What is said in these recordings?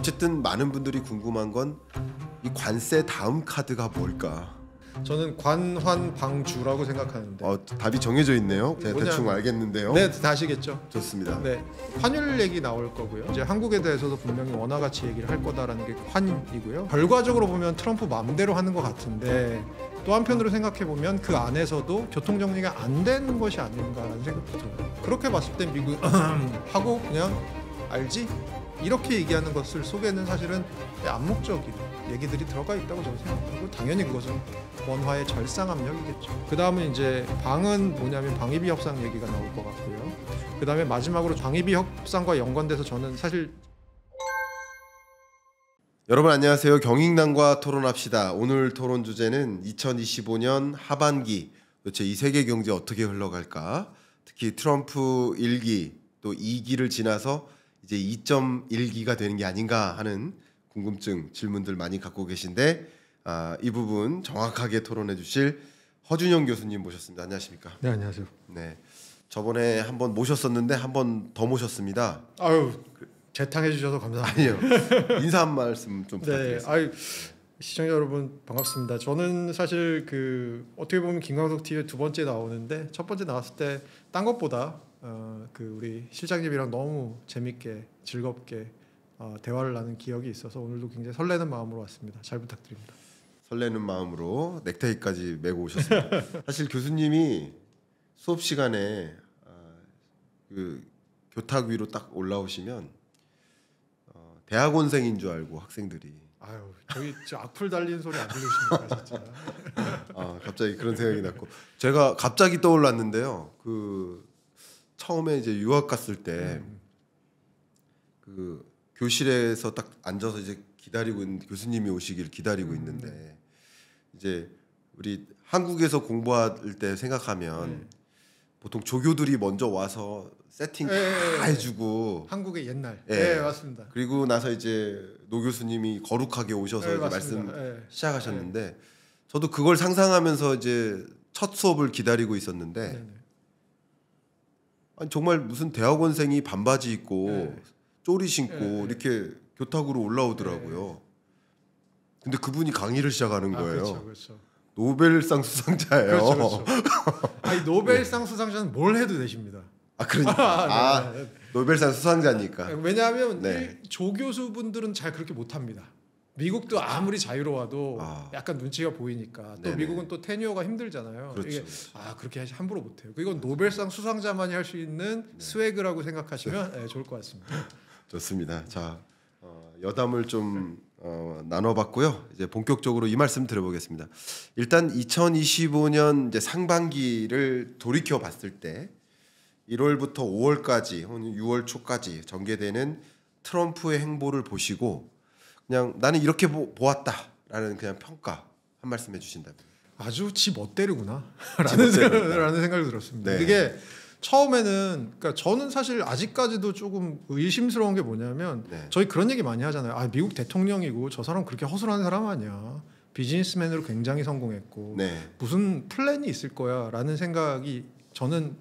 어쨌든 많은 분들이 궁금한 건 이 관세 다음 카드가 뭘까? 저는 관환방주라고 생각하는데. 답이 정해져 있네요. 제가 뭐냐면, 대충 알겠는데요. 네, 다 아시겠죠? 좋습니다. 네, 환율 얘기 나올 거고요. 이제 한국에 대해서도 분명히 원화 가치 얘기를 할 거다라는 게 환이고요. 결과적으로 보면 트럼프 마음대로 하는 것 같은데 또 한편으로 생각해 보면 그 안에서도 교통 정리가 안 되는 것이 아닌가라는 생각도 들어요. 그렇게 봤을 때 미국 하고 그냥 알지? 이렇게 얘기하는 것을 속에는 사실은 암묵적인 얘기들이 들어가 있다고 저는 생각하고 당연히 그것은 원화의 절상압력이겠죠. 그 다음은 이제 방은 뭐냐면 방위비 협상 얘기가 나올 것 같고요. 그 다음에 마지막으로 방위비 협상과 연관돼서 저는 사실 여러분 안녕하세요. 경익남과 토론합시다. 오늘 토론 주제는 2025년 하반기 도대체 이 세계 경제 어떻게 흘러갈까? 특히 트럼프 1기 또 2기를 지나서 이제 2.1기가 되는 게 아닌가 하는 궁금증, 질문들 많이 갖고 계신데 이 부분 정확하게 토론해 주실 허준영 교수님 모셨습니다. 안녕하십니까? 네, 안녕하세요. 네, 저번에 한번 모셨었는데 한 번 더 모셨습니다. 아유, 재탕해 주셔서 감사합니다. 아니요, 인사 한 말씀 좀 부탁드리겠습니다. 네, 아유, 시청자 여러분 반갑습니다. 저는 사실 어떻게 보면 김광석 TV에 두 번째 나오는데 첫 번째 나왔을 때 딴 것보다 우리 실장님이랑 너무 재밌게 즐겁게 대화를 나눈 기억이 있어서 오늘도 굉장히 설레는 마음으로 왔습니다. 잘 부탁드립니다. 설레는 마음으로 넥타이까지 메고 오셨습니다. 사실 교수님이 수업 시간에 그 교탁 위로 딱 올라오시면 대학원생인 줄 알고 학생들이 아유, 저희 악플 달리는 소리 안 들리십니까 진짜? 갑자기 그런 생각이 났고 제가 갑자기 떠올랐는데요. 처음에 이제 유학 갔을 때 교실에서 딱 앉아서 이제 기다리고 있는 교수님이 오시길 기다리고 있는데 이제 우리 한국에서 공부할 때 생각하면 보통 조교들이 먼저 와서 세팅 다 해주고 한국의 옛날. 네, 맞습니다. 그리고 나서 이제 노 교수님이 거룩하게 오셔서 이제 말씀 시작하셨는데 저도 그걸 상상하면서 이제 첫 수업을 기다리고 있었는데 아니, 정말 무슨 대학원생이 반바지 입고 쪼리 신고 이렇게 교탁으로 올라오더라고요. 근데 그분이 강의를 시작하는 거예요. 그렇죠. 노벨상 수상자예요. 그렇죠. 아니 노벨상 수상자는 뭘 해도 되십니다. 그러니까 노벨상 수상자니까. 왜냐하면 조교수분들은 잘 그렇게 못합니다. 미국도 아무리 자유로워도 약간 눈치가 보이니까 또 미국은 또 테뉴어가 힘들잖아요. 그렇죠, 이게 그렇게 함부로 못해요. 이건 노벨상 수상자만이 할 수 있는 스웨그라고 생각하시면 좋을 것 같습니다. 좋습니다. 자, 여담을 좀 나눠봤고요. 이제 본격적으로 이 말씀 드려보겠습니다. 일단 2025년 이제 상반기를 돌이켜 봤을 때 1월부터 5월까지 혹은 6월 초까지 전개되는 트럼프의 행보를 보시고 그냥 나는 이렇게 보았다라는 그냥 평가 한 말씀 해주신다면. 아주 지 멋대로구나 라는 생각이 들었습니다. 네. 이게 처음에는 그러니까 저는 사실 아직까지도 조금 의심스러운 게 뭐냐면 저희 그런 얘기 많이 하잖아요. 미국 대통령이고 저 사람 그렇게 허술한 사람 아니야. 비즈니스맨으로 굉장히 성공했고 무슨 플랜이 있을 거야 라는 생각이 저는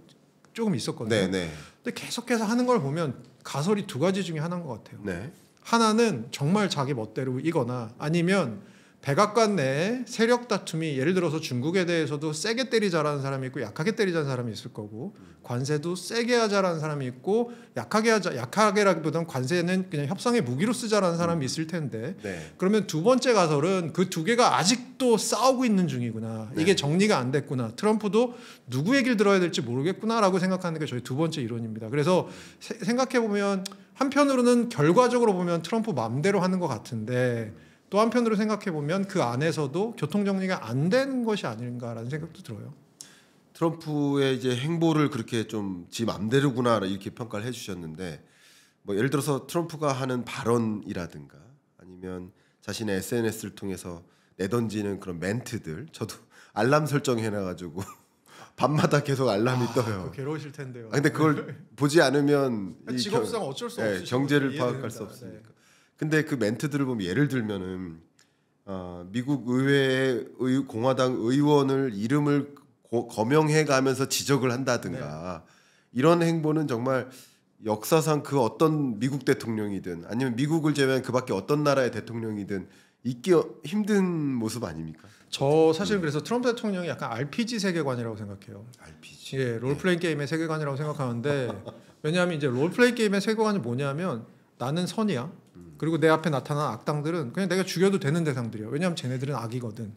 조금 있었거든요. 근데 계속해서 하는 걸 보면 가설이 두 가지 중에 하나인 것 같아요. 하나는 정말 자기 멋대로이거나 아니면 백악관 내에 세력 다툼이 예를 들어서 중국에 대해서도 세게 때리자라는 사람이 있고 약하게 때리자는 사람이 있을 거고 관세도 세게 하자라는 사람이 있고 약하게라기보다는 관세는 그냥 협상의 무기로 쓰자라는 사람이 있을 텐데 그러면 두 번째 가설은 그 두 개가 아직도 싸우고 있는 중이구나. 이게 정리가 안 됐구나. 트럼프도 누구 얘기를 들어야 될지 모르겠구나라고 생각하는 게 저희 두 번째 이론입니다. 그래서 생각해보면 한편으로는 결과적으로 보면 트럼프 마음대로 하는 것 같은데 또 한편으로 생각해보면 그 안에서도 교통정리가 안 되는 것이 아닌가라는 생각도 들어요. 트럼프의 이제 행보를 그렇게 좀 지 맘대로구나 이렇게 평가를 해주셨는데 뭐 예를 들어서 트럼프가 하는 발언이라든가 아니면 자신의 SNS를 통해서 내던지는 그런 멘트들 저도 알람 설정해놔가지고 밤마다 계속 알람이 떠요. 괴로우실 텐데요. 근데 그걸 보지 않으면 직업상 어쩔 수 없으시고 경제를 파악할 수 없으니까. 근데 그 멘트들을 보면 예를 들면은 미국 의회의 공화당 의원을 이름을 거명해 가면서 지적을 한다든가 이런 행보는 정말 역사상 그 어떤 미국 대통령이든 아니면 미국을 제외한 그밖에 어떤 나라의 대통령이든 있기 힘든 모습 아닙니까? 저 사실 그래서 트럼프 대통령이 약간 RPG 세계관이라고 생각해요. RPG. 예, 롤플레잉 게임의 세계관이라고 생각하는데 왜냐하면 이제 롤플레잉 게임의 세계관이 뭐냐면 나는 선이야. 그리고 내 앞에 나타난 악당들은 그냥 내가 죽여도 되는 대상들이야. 왜냐하면 쟤네들은 악이거든.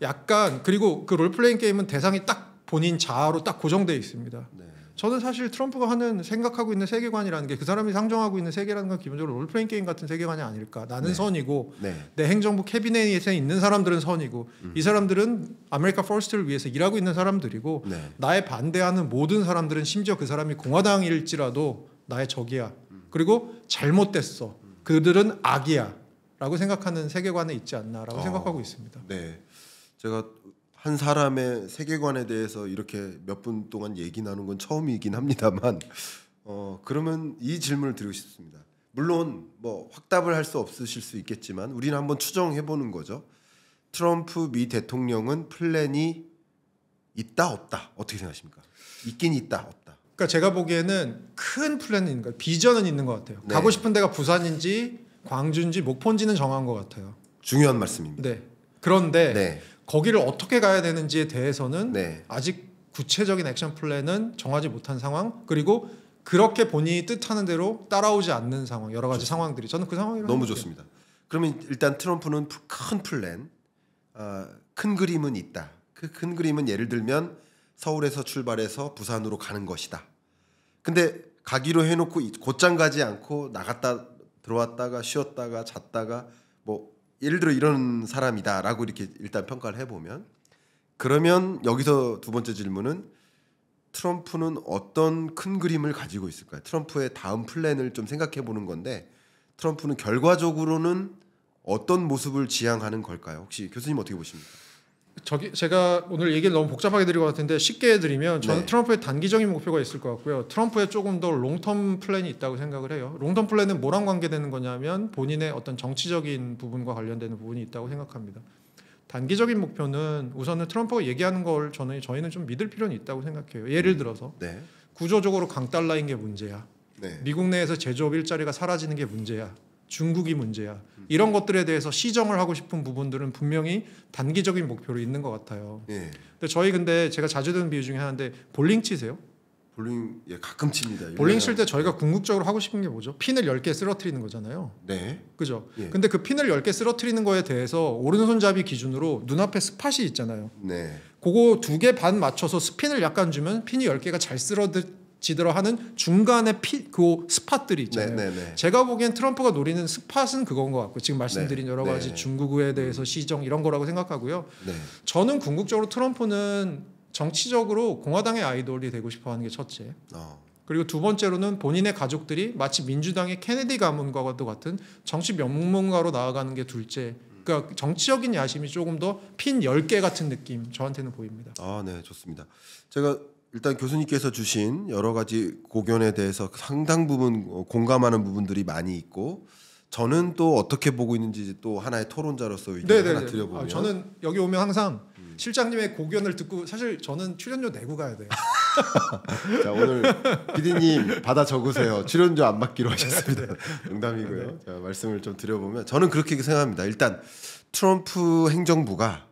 약간 그리고 그 롤플레잉 게임은 대상이 딱 본인 자아로 딱 고정되어 있습니다. 네. 저는 사실 트럼프가 생각하고 있는 세계관이라는 게 그 사람이 상정하고 있는 세계라는 건 기본적으로 롤플레잉 게임 같은 세계관이 아닐까. 나는 네. 선이고 네. 내 행정부 캐비넷에 있는 사람들은 선이고 이 사람들은 아메리카 퍼스트를 위해서 일하고 있는 사람들이고 네. 나의 반대하는 모든 사람들은 심지어 그 사람이 공화당일지라도 나의 적이야. 그리고 잘못됐어. 그들은 악이야. 라고 생각하는 세계관에 있지 않나라고 생각하고 있습니다. 네. 제가 한 사람의 세계관에 대해서 이렇게 몇 분 동안 얘기 나눈 건 처음이긴 합니다만 그러면 이 질문을 드리고 싶습니다. 물론 뭐 확답을 할 수 없으실 수 있겠지만 우리는 한번 추정해 보는 거죠. 트럼프 미 대통령은 플랜이 있다 없다 어떻게 생각하십니까? 있긴 있다 없다. 그러니까 제가 보기에는 큰 플랜은 있는 거예요. 비전은 있는 것 같아요. 네. 가고 싶은 데가 부산인지 광주인지 목포인지는 정한 것 같아요. 중요한 말씀입니다. 네. 그런데 네. 거기를 어떻게 가야 되는지에 대해서는 네. 아직 구체적인 액션 플랜은 정하지 못한 상황. 그리고 그렇게 본인이 뜻하는 대로 따라오지 않는 상황. 여러 가지 상황들이 저는 그 상황이라고 너무 생각해요. 좋습니다. 그러면 일단 트럼프는 큰 플랜, 큰 그림은 있다. 그 큰 그림은 예를 들면 서울에서 출발해서 부산으로 가는 것이다. 근데 가기로 해놓고 곧장 가지 않고 나갔다 들어왔다가 쉬었다가 잤다가 뭐 예를 들어 이런 사람이다라고 이렇게 일단 평가를 해보면 그러면 여기서 두 번째 질문은 트럼프는 어떤 큰 그림을 가지고 있을까요? 트럼프의 다음 플랜을 좀 생각해 보는 건데 트럼프는 결과적으로는 어떤 모습을 지향하는 걸까요? 혹시 교수님 어떻게 보십니까? 제가 오늘 얘기를 너무 복잡하게 드릴 것 같은데 쉽게 해드리면 저는 네. 트럼프의 단기적인 목표가 있을 것 같고요. 트럼프의 조금 더 롱텀 플랜이 있다고 생각을 해요. 롱텀 플랜은 뭐랑 관계되는 거냐면 본인의 어떤 정치적인 부분과 관련되는 부분이 있다고 생각합니다. 단기적인 목표는 우선은 트럼프가 얘기하는 걸 저희는 좀 믿을 필요는 있다고 생각해요. 예를 들어서 네. 구조적으로 강달러인 게 문제야. 네. 미국 내에서 제조업 일자리가 사라지는 게 문제야. 중국이 문제야. 이런 것들에 대해서 시정을 하고 싶은 부분들은 분명히 단기적인 목표로 있는 것 같아요. 예. 근데 제가 자주 드는 비유 중에 하나인데 볼링 치세요? 볼링 가끔 칩니다. 볼링 칠 때 저희가 궁극적으로 하고 싶은 게 뭐죠? 핀을 10개 쓰러뜨리는 거잖아요. 네. 그죠? 예. 근데 그 핀을 10개 쓰러뜨리는 거에 대해서 오른손잡이 기준으로 눈앞에 스팟이 있잖아요. 네. 그거 2개 반 맞춰서 스핀을 약간 주면 핀이 10개가 잘 쓰러지도록 하는 중간에 그 스팟들이 있잖아요. 네. 제가 보기엔 트럼프가 노리는 스팟은 그건 것 같고 지금 말씀드린 네. 여러 가지 네. 중국에 대해서 시정 이런 거라고 생각하고요. 네. 저는 궁극적으로 트럼프는 정치적으로 공화당의 아이돌이 되고 싶어하는 게 첫째. 그리고 두 번째로는 본인의 가족들이 마치 민주당의 케네디 가문과도 같은 정치 명문가로 나아가는 게 둘째. 그러니까 정치적인 야심이 조금 더 핀 10개 같은 느낌 저한테는 보입니다. 네, 좋습니다. 제가 일단 교수님께서 주신 여러 가지 고견에 대해서 상당 부분 공감하는 부분들이 많이 있고 저는 또 어떻게 보고 있는지 또 하나의 토론자로서 의견 하나 드려보면 저는 여기 오면 항상 실장님의 고견을 듣고 사실 저는 출연료 내고 가야 돼요. 자, 오늘 PD님 받아 적으세요. 출연료 안 받기로 하셨습니다. 농담이고요. 자, 말씀을 좀 드려보면 저는 그렇게 생각합니다. 일단 트럼프 행정부가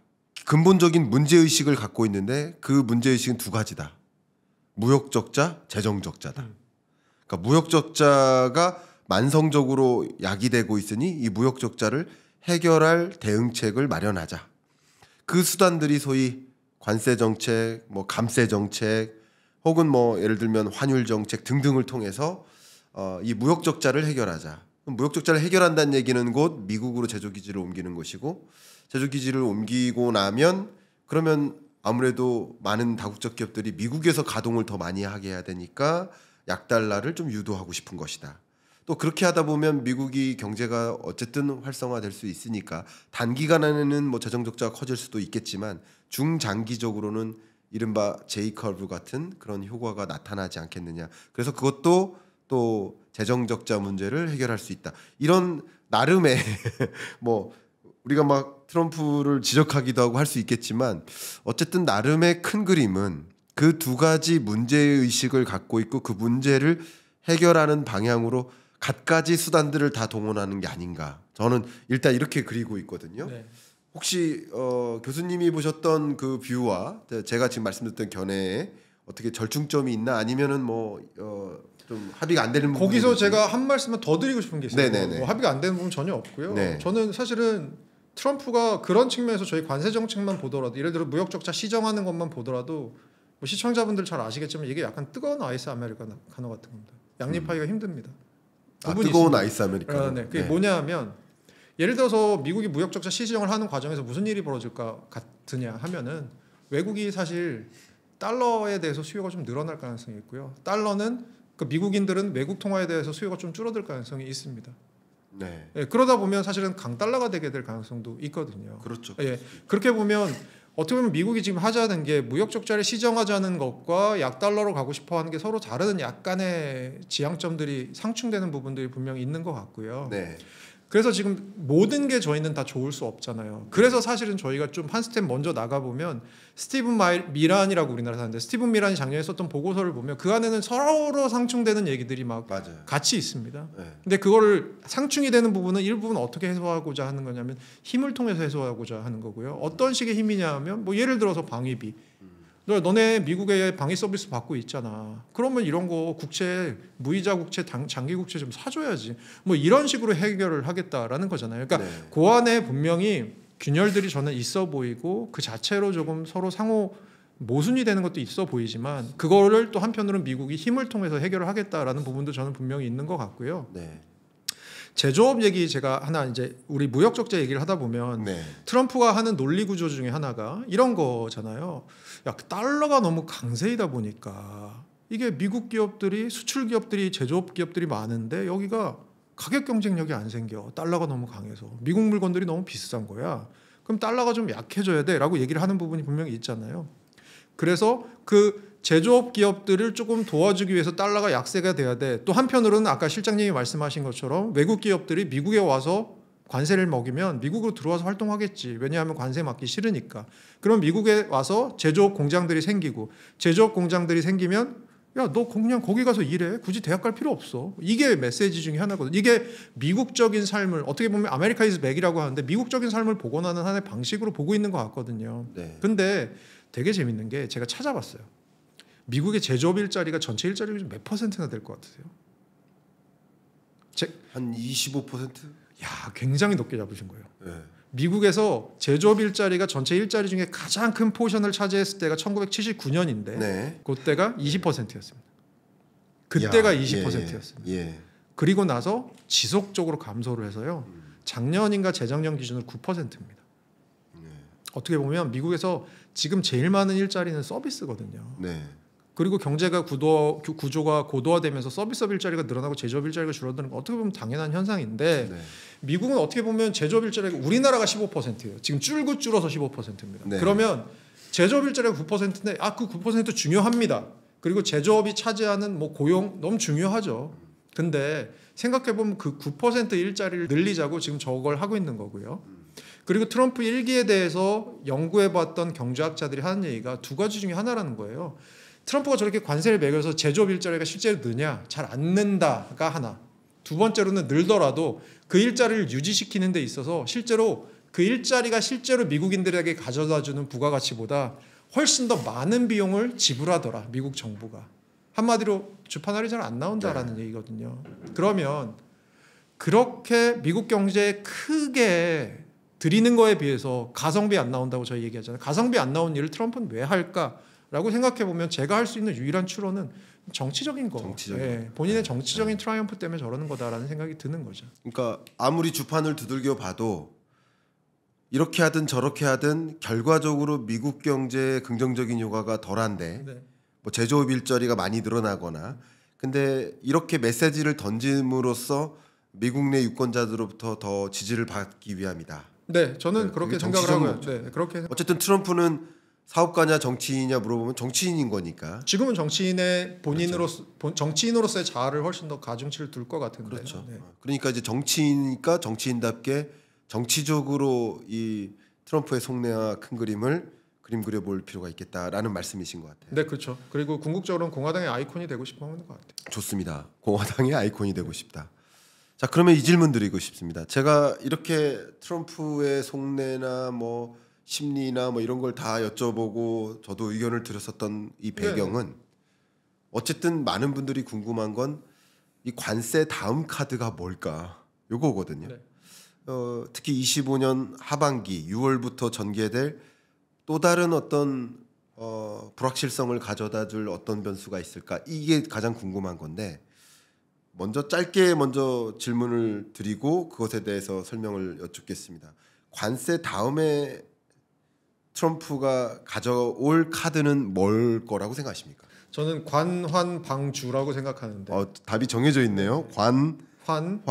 근본적인 문제의식을 갖고 있는데 그 문제의식은 두 가지다. 무역적자, 재정적자다. 그러니까 무역적자가 만성적으로 야기되고 있으니 이 무역적자를 해결할 대응책을 마련하자. 그 수단들이 소위 관세 정책, 뭐 감세 정책, 혹은 뭐 예를 들면 환율 정책 등등을 통해서 이 무역 적자를 해결하자. 무역 적자를 해결한다는 얘기는 곧 미국으로 제조 기지를 옮기는 것이고 제조 기지를 옮기고 나면 그러면 아무래도 많은 다국적 기업들이 미국에서 가동을 더 많이 하게 해야 되니까 약달러를 좀 유도하고 싶은 것이다. 또 그렇게 하다 보면 미국이 경제가 어쨌든 활성화될 수 있으니까 단기간에는 뭐 재정 적자가 커질 수도 있겠지만 중장기적으로는 이른바 J-커브 같은 그런 효과가 나타나지 않겠느냐. 그래서 그것도 또 재정 적자 문제를 해결할 수 있다. 이런 나름의 뭐 우리가 막 트럼프를 지적하기도 하고 할 수 있겠지만 어쨌든 나름의 큰 그림은 그 두 가지 문제 의식을 갖고 있고 그 문제를 해결하는 방향으로 갖가지 수단들을 다 동원하는 게 아닌가. 저는 일단 이렇게 그리고 있거든요. 네. 혹시 교수님이 보셨던 그 뷰와 제가 지금 말씀드렸던 견해에 어떻게 절충점이 있나 아니면은 좀 합의가 안 되는 부분이 거기서 있는지. 제가 한 말씀만 더 드리고 싶은 게 있어요. 네네네. 뭐 합의가 안 되는 부분 전혀 없고요. 네. 저는 사실은 트럼프가 그런 측면에서 저희 관세 정책만 보더라도 예를 들어 무역 적자 시정하는 것만 보더라도 뭐 시청자분들 잘 아시겠지만 이게 약간 뜨거운 아이스 아메리카노 같은 겁니다. 양립하기가 힘듭니다. 부분이 뜨거운 있습니다. 아이스 아메리카노. 네. 그게 뭐냐하면 예를 들어서 미국이 무역 적자 시정을 하는 과정에서 무슨 일이 벌어질 것 같으냐 하면은 외국이 사실 달러에 대해서 수요가 좀 늘어날 가능성이 있고요. 달러는 그 미국인들은 외국 통화에 대해서 수요가 좀 줄어들 가능성이 있습니다. 네. 예, 그러다 보면 사실은 강달러가 되게 될 가능성도 있거든요. 그렇죠. 예, 그렇게 보면 어떻게 보면 미국이 지금 하자는 게 무역 적자를 시정하자는 것과 약달러로 가고 싶어 하는 게 서로 다른 약간의 지향점들이 상충되는 부분들이 분명히 있는 것 같고요. 네. 그래서 지금 모든 게 저희는 다 좋을 수 없잖아요. 그래서 사실은 저희가 좀 한 스텝 먼저 나가보면 스티븐 미란이라고 우리나라 사는데 스티븐 미란이 작년에 썼던 보고서를 보면 그 안에는 서로 상충되는 얘기들이 막 맞아요. 같이 있습니다. 네. 근데 그거를 상충이 되는 부분은 일부분 어떻게 해소하고자 하는 거냐면 힘을 통해서 해소하고자 하는 거고요. 어떤 식의 힘이냐 하면 뭐 예를 들어서 방위비. 너네 미국에 방위 서비스 받고 있잖아. 그러면 이런 거 국채 무이자 국채 장기 국채 좀 사줘야지. 뭐 이런 식으로 해결을 하겠다라는 거잖아요. 그러니까 네. 그 안에 분명히 균열들이 저는 있어 보이고 그 자체로 조금 서로 상호 모순이 되는 것도 있어 보이지만 그거를 또 한편으로는 미국이 힘을 통해서 해결을 하겠다라는 부분도 저는 분명히 있는 것 같고요. 네. 제조업 얘기 제가 하나 이제 우리 무역 적자 얘기를 하다 보면 네. 트럼프가 하는 논리 구조 중에 하나가 이런 거잖아요. 야, 달러가 너무 강세이다 보니까 이게 미국 기업들이 수출 기업들이 제조업 기업들이 많은데 여기가 가격 경쟁력이 안 생겨. 달러가 너무 강해서 미국 물건들이 너무 비싼 거야. 그럼 달러가 좀 약해져야 돼라고 얘기를 하는 부분이 분명히 있잖아요. 그래서 그 제조업 기업들을 조금 도와주기 위해서 달러가 약세가 돼야 돼. 또 한편으로는 아까 실장님이 말씀하신 것처럼 외국 기업들이 미국에 와서 관세를 먹이면 미국으로 들어와서 활동하겠지. 왜냐하면 관세 맞기 싫으니까. 그럼 미국에 와서 제조업 공장들이 생기고 제조업 공장들이 생기면 야, 너 그냥 거기 가서 일해. 굳이 대학 갈 필요 없어. 이게 메시지 중에 하나거든. 이게 미국적인 삶을 어떻게 보면 아메리카 이즈 백이라고 하는데 미국적인 삶을 복원하는 하나의 방식으로 보고 있는 것 같거든요. 네. 근데 되게 재밌는 게 제가 찾아봤어요. 미국의 제조업 일자리가 전체 일자리 중에 몇 퍼센트나 될 것 같으세요? 한 25%? 야, 굉장히 높게 잡으신 거예요. 네. 미국에서 제조업 일자리가 전체 일자리 중에 가장 큰 포션을 차지했을 때가 1979년인데 네. 그때가 20%였습니다. 그때가 야, 20%였습니다. 예. 그리고 나서 지속적으로 감소를 해서요. 작년인가 재작년 기준으로 9%입니다. 어떻게 보면 미국에서 지금 제일 많은 일자리는 서비스거든요. 네. 그리고 경제가 구조가 고도화되면서 서비스업 일자리가 늘어나고 제조업 일자리가 줄어드는 건 어떻게 보면 당연한 현상인데 네. 미국은 어떻게 보면 제조업 일자리가 우리나라가 15%예요. 지금 줄곧 줄어서 15%입니다. 네. 그러면 제조업 일자리가 9%인데 그 9% 중요합니다. 그리고 제조업이 차지하는 뭐 고용 너무 중요하죠. 근데 생각해 보면 그 9% 일자리를 늘리자고 지금 저걸 하고 있는 거고요. 그리고 트럼프 1기에 대해서 연구해봤던 경제학자들이 하는 얘기가 두 가지 중에 하나라는 거예요. 트럼프가 저렇게 관세를 매겨서 제조업 일자리가 실제로 느냐? 잘 안 는다가 하나. 두 번째로는 늘더라도 그 일자리를 유지시키는 데 있어서 실제로 그 일자리가 실제로 미국인들에게 가져다주는 부가가치보다 훨씬 더 많은 비용을 지불하더라. 미국 정부가. 한마디로 주판알이 잘 안 나온다라는 얘기거든요. 그러면 그렇게 미국 경제에 크게 들이는 거에 비해서 가성비 안 나온다고 저희 얘기하잖아요. 가성비 안 나온 일을 트럼프는 왜 할까라고 생각해 보면 제가 할 수 있는 유일한 추론은 정치적인 거. 정치적인 예, 본인의 정치적인 트라이엄프 때문에 저러는 거다라는 생각이 드는 거죠. 그러니까 아무리 주판을 두들겨 봐도 이렇게 하든 저렇게 하든 결과적으로 미국 경제의 긍정적인 효과가 덜한데 네. 뭐 제조업 일자리가 많이 늘어나거나 근데 이렇게 메시지를 던짐으로써 미국 내 유권자들로부터 더 지지를 받기 위함이다. 네, 저는 네, 그렇게 그게 생각을 정치적 하고요. 목적. 네, 그렇게 어쨌든 트럼프는 사업가냐 정치인이냐 물어보면 정치인인 거니까. 지금은 정치인의 정치인으로서의 자아를 훨씬 더 가중치를 둘 것 같은데. 그렇죠. 네. 그러니까 이제 정치인이니까 정치인답게 정치적으로 이 트럼프의 속내와 큰 그림을 그림 그려볼 필요가 있겠다라는 말씀이신 것 같아요. 네, 그렇죠. 그리고 궁극적으로는 공화당의 아이콘이 되고 싶어 하는 것 같아요. 좋습니다. 공화당의 아이콘이 되고 싶다. 자, 그러면 이 질문 드리고 싶습니다. 제가 이렇게 트럼프의 속내나 뭐 심리나 뭐 이런 걸 다 여쭤보고 저도 의견을 드렸었던 이 배경은 어쨌든 많은 분들이 궁금한 건 이 관세 다음 카드가 뭘까? 요거거든요. 네. 특히 25년 하반기 6월부터 전개될 또 다른 어떤 불확실성을 가져다 줄 어떤 변수가 있을까? 이게 가장 궁금한 건데 먼저 짧게 질문을 드리고 그것에 대해서 설명을 여쭙겠습니다. 관세 다음에 트럼프가 가져올 카드는 뭘 거라고 생각하십니까? 저는 관환방주라고 생각하는데 답이 정해져 있네요. 환, 방,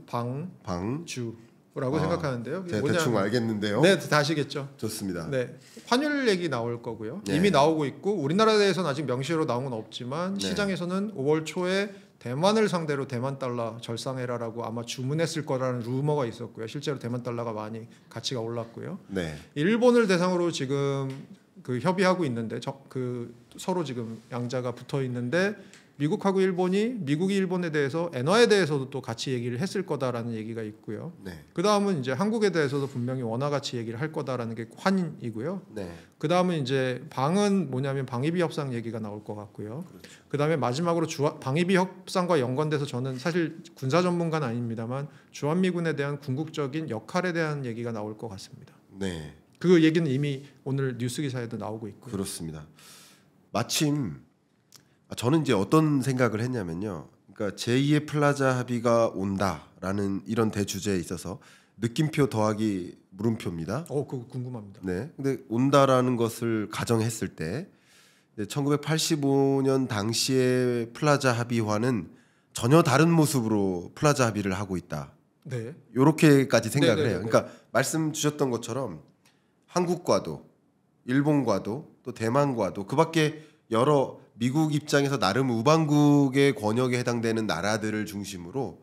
방. 주라고 생각하는데요. 제가 대충 알겠는데요. 네, 다 아시겠죠. 좋습니다. 네, 환율 얘기 나올 거고요. 네. 이미 나오고 있고 우리나라에서는 아직 명시로 나온 건 없지만 네. 시장에서는 5월 초에 대만을 상대로 대만 달러 절상해라라고 아마 주문했을 거라는 루머가 있었고요. 실제로 대만 달러가 많이 가치가 올랐고요. 네. 일본을 대상으로 지금 그 협의하고 있는데 서로 지금 양자가 붙어 있는데 미국하고 일본이 미국이 일본에 대해서 엔화에 대해서도 또 같이 얘기를 했을 거다라는 얘기가 있고요. 네. 그 다음은 이제 한국에 대해서도 분명히 원화 가치 얘기를 할 거다라는 게 환이고요. 네. 그 다음은 이제 방은 뭐냐면 방위비 협상 얘기가 나올 것 같고요. 그렇죠. 그 다음에 마지막으로 방위비 협상과 연관돼서 저는 사실 군사 전문가는 아닙니다만 주한미군에 대한 궁극적인 역할에 대한 얘기가 나올 것 같습니다. 네. 그 얘기는 이미 오늘 뉴스 기사에도 나오고 있고요. 그렇습니다. 마침 저는 이제 어떤 생각을 했냐면요. 그러니까 제2의 플라자 합의가 온다라는 이런 대주제에 있어서 느낌표 더하기 물음표입니다. 그거 궁금합니다. 네. 근데 온다라는 것을 가정했을 때 1985년 당시의 플라자 합의화는 전혀 다른 모습으로 플라자 합의를 하고 있다. 네. 이렇게까지 생각을 네네네네. 해요. 그러니까 말씀 주셨던 것처럼 한국과도 일본과도 또 대만과도 그밖에 여러 미국 입장에서 나름 우방국의 권역에 해당되는 나라들을 중심으로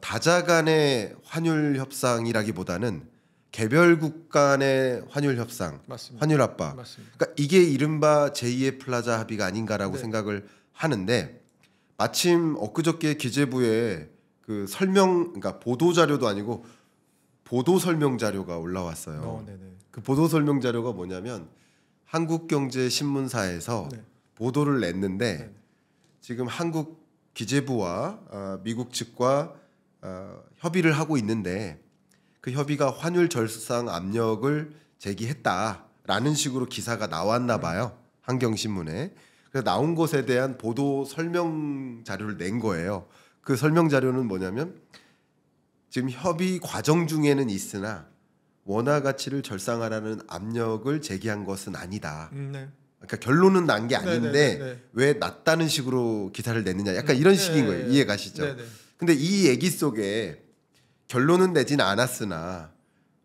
다자간의 환율 협상이라기보다는 개별국 간의 환율 협상, 맞습니다. 환율 압박. 맞습니다. 그러니까 이게 이른바 제2의 플라자 합의가 아닌가라고 네. 생각을 하는데 마침 엊그저께 기재부에 그 그러니까 보도 자료도 아니고 보도 설명 자료가 올라왔어요. 네네. 그 보도 설명 자료가 뭐냐면 한국경제신문사에서 네. 보도를 냈는데 네. 지금 한국 기재부와 미국 측과 협의를 하고 있는데 그 협의가 환율 절상 압력을 제기했다라는 식으로 기사가 나왔나 봐요. 한경신문에. 그래서 나온 것에 대한 보도 설명 자료를 낸 거예요. 그 설명 자료는 뭐냐면 지금 협의 과정 중에는 있으나 원화 가치를 절상하라는 압력을 제기한 것은 아니다. 네. 그러니까 결론은 난 게 아닌데 네네네. 왜 낮다는 식으로 기사를 냈느냐. 약간 이런 식인 거예요. 이해 가시죠? 네네. 근데 이 얘기 속에 결론은 내진 않았으나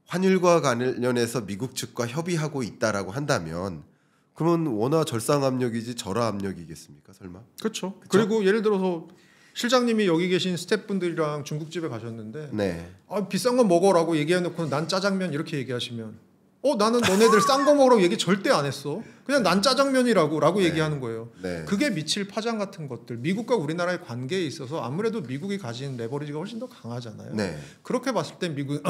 환율과 관련해서 미국 측과 협의하고 있다라고 한다면 그러면 원화 절상 압력이지 절하 압력이겠습니까? 설마? 그렇죠. 그쵸? 그리고 예를 들어서 실장님이 여기 계신 스태프분들이랑 중국집에 가셨는데 네. 비싼 거 먹어라고 얘기해놓고 난 짜장면 이렇게 얘기하시면 나는 너네들 싼 거 먹으라고 얘기 절대 안 했어. 그냥 난 짜장면이라고 네. 얘기하는 거예요. 네. 그게 미칠 파장 같은 것들 미국과 우리나라의 관계에 있어서 아무래도 미국이 가진 레버리지가 훨씬 더 강하잖아요. 네. 그렇게 봤을 땐 미국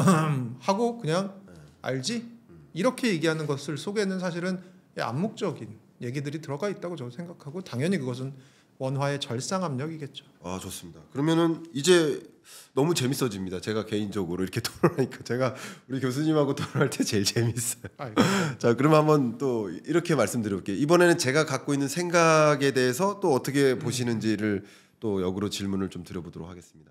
하고 그냥 알지? 이렇게 얘기하는 것을 속에는 사실은 암묵적인 얘기들이 들어가 있다고 저는 생각하고 당연히 그것은 원화의 절상 압력이겠죠. 좋습니다. 그러면은 이제 너무 재밌어집니다. 제가 개인적으로 이렇게 토론하니까 제가 우리 교수님하고 토론할 때 제일 재밌어요. 자, 그럼 한번 또 이렇게 말씀드려볼게요. 이번에는 제가 갖고 있는 생각에 대해서 또 어떻게 보시는지를 또 역으로 질문을 좀 드려보도록 하겠습니다.